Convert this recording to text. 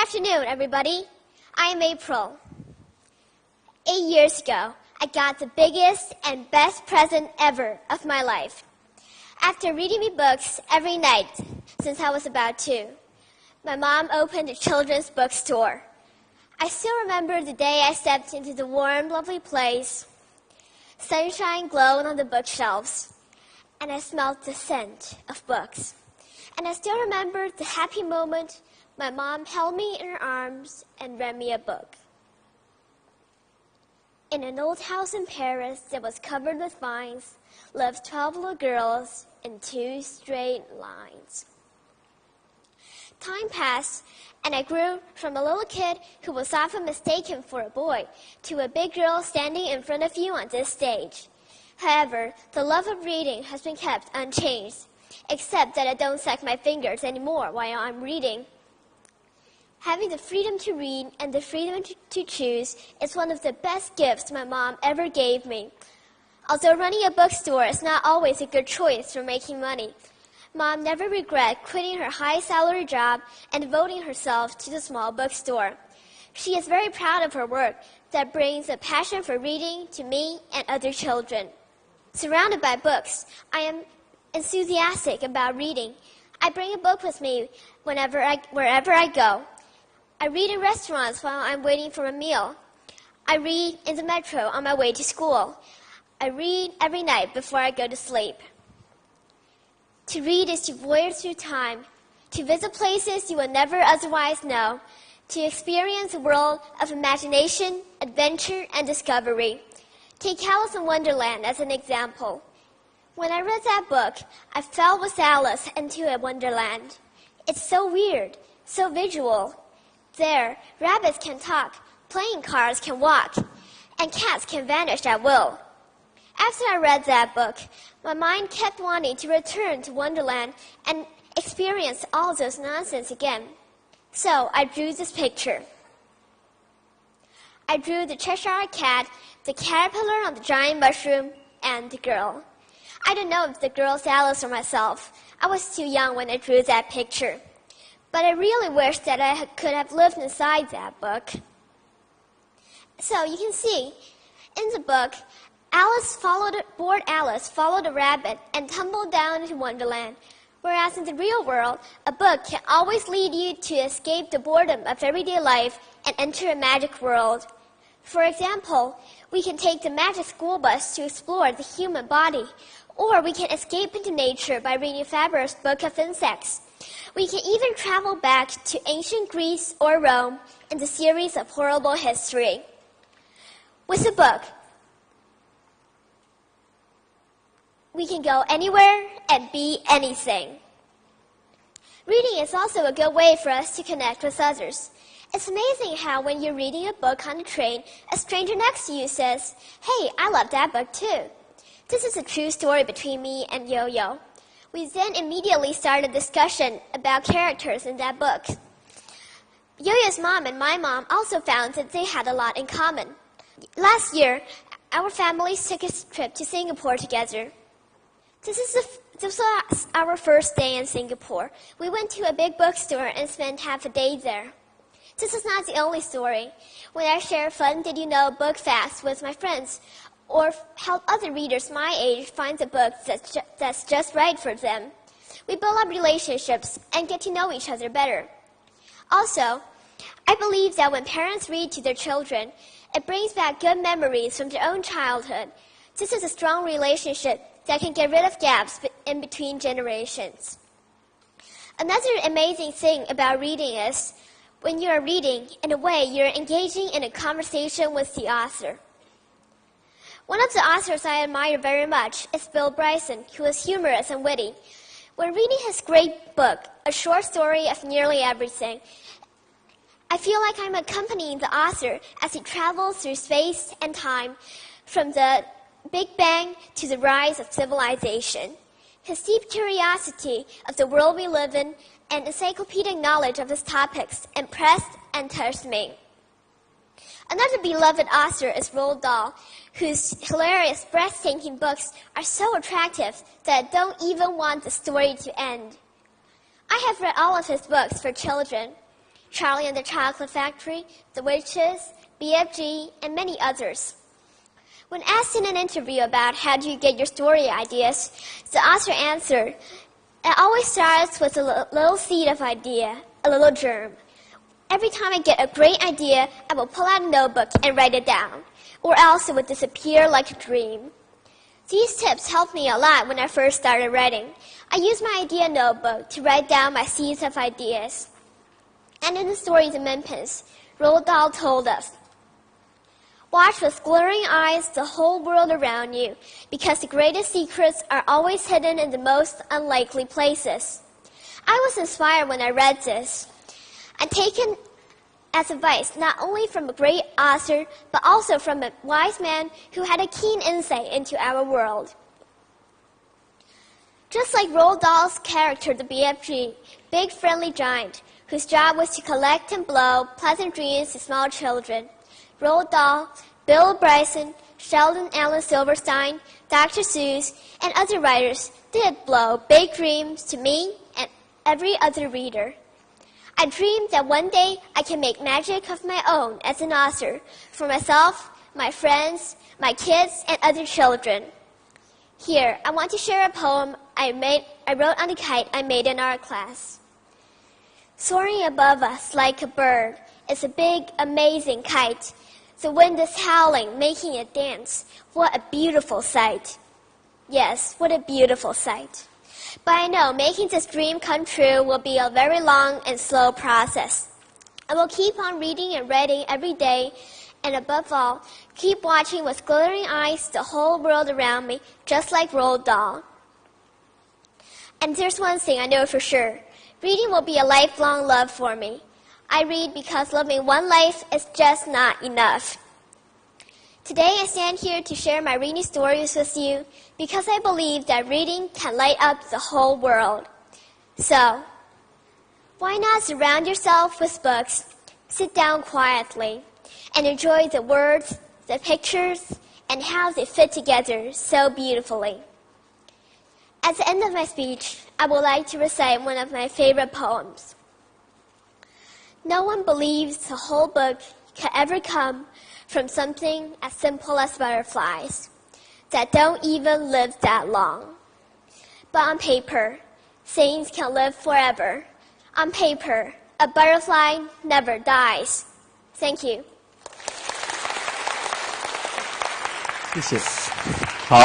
afternoon, everybody. I am April. 8 years ago, I got the biggest and best present ever of my life. After reading me books every night since I was about 2, my mom opened a children's bookstore. I still remember the day I stepped into the warm, lovely place. Sunshine glowed on the bookshelves, and I smelled the scent of books. And I still remember the happy moment my mom held me in her arms and read me a book. In an old house in Paris that was covered with vines lived 12 little girls in 2 straight lines. Time passed, and I grew from a little kid who was often mistaken for a boy to a big girl standing in front of you on this stage. However, the love of reading has been kept unchanged, except that I don't suck my fingers anymore while I'm reading. Having the freedom to read and the freedom to choose is one of the best gifts my mom ever gave me. Although running a bookstore is not always a good choice for making money, Mom never regretted quitting her high-salary job and devoting herself to the small bookstore. She is very proud of her work that brings a passion for reading to me and other children. Surrounded by books, I am enthusiastic about reading. I bring a book with me wherever I go. I read in restaurants while I'm waiting for a meal. I read in the metro on my way to school. I read every night before I go to sleep. To read is to voyage through time, to visit places you will never otherwise know, to experience a world of imagination, adventure, and discovery. Take Alice in Wonderland as an example. When I read that book, I fell with Alice into a wonderland. It's so weird, so visual. There, rabbits can talk, playing cards can walk, and cats can vanish at will. After I read that book, my mind kept wanting to return to Wonderland and experience all those nonsense again. So I drew this picture. I drew the Cheshire Cat, the caterpillar on the giant mushroom, and the girl. I don't know if the girl's Alice or myself. I was too young when I drew that picture. But I really wish that I could have lived inside that book. So you can see, in the book, bored Alice followed a rabbit and tumbled down into Wonderland, whereas in the real world, a book can always lead you to escape the boredom of everyday life and enter a magic world. For example, we can take the magic school bus to explore the human body, or we can escape into nature by reading Faber's Book of Insects. We can even travel back to ancient Greece or Rome in the series of horrible history. With a book, we can go anywhere and be anything. Reading is also a good way for us to connect with others. It's amazing how when you're reading a book on a train, a stranger next to you says, "Hey, I love that book too." This is a true story between me and Yo-Yo. We then immediately started a discussion about characters in that book. Yo-Yo's mom and my mom also found that they had a lot in common. Last year, our families took a trip to Singapore together. This was our first day in Singapore. We went to a big bookstore and spent half a day there. This is not the only story. When I share fun Did You Know book facts with my friends, or help other readers my age find a book that's just right for them, we build up relationships and get to know each other better. Also, I believe that when parents read to their children, it brings back good memories from their own childhood. This is a strong relationship that can get rid of gaps in between generations. Another amazing thing about reading is, when you are reading, in a way, you're engaging in a conversation with the author. One of the authors I admire very much is Bill Bryson, who is humorous and witty. When reading his great book, A Short Story of Nearly Everything, I feel like I'm accompanying the author as he travels through space and time, from the Big Bang to the rise of civilization. His deep curiosity of the world we live in and encyclopedic knowledge of his topics impressed and touched me. Another beloved author is Roald Dahl, whose hilarious, breathtaking books are so attractive that I don't even want the story to end. I have read all of his books for children. Charlie and the Chocolate Factory, The Witches, BFG, and many others. When asked in an interview about how do you get your story ideas, the author answered, "It always starts with a little seed of idea, a little germ. Every time I get a great idea, I will pull out a notebook and write it down, or else it would disappear like a dream." These tips helped me a lot when I first started writing. I used my idea notebook to write down my seeds of ideas. And in the story The Min Pins, Roald Dahl told us, "Watch with glittering eyes the whole world around you, because the greatest secrets are always hidden in the most unlikely places." I was inspired when I read this. I've taken as advice not only from a great author, but also from a wise man who had a keen insight into our world. Just like Roald Dahl's character, the BFG, Big Friendly Giant, whose job was to collect and blow pleasant dreams to small children, Roald Dahl, Bill Bryson, Sheldon Alan Silverstein, Dr. Seuss, and other writers did blow big dreams to me and every other reader. I dreamed that one day I can make magic of my own as an author for myself, my friends, my kids, and other children. Here, I want to share a poem I wrote on a kite I made in art class. Soaring above us like a bird is a big, amazing kite. The wind is howling, making it dance. What a beautiful sight. Yes, what a beautiful sight. But I know making this dream come true will be a very long and slow process. I will keep on reading and writing every day, and above all, keep watching with glittering eyes the whole world around me, just like Roald Dahl. And there's one thing I know for sure. Reading will be a lifelong love for me. I read because living one life is just not enough. Today I stand here to share my reading stories with you because I believe that reading can light up the whole world. So, why not surround yourself with books, sit down quietly, and enjoy the words, the pictures, and how they fit together so beautifully. At the end of my speech, I would like to recite one of my favorite poems. No one believes the whole book can ever come from something as simple as butterflies that don't even live that long. But on paper, things can live forever. On paper, a butterfly never dies. Thank you. 谢谢。好。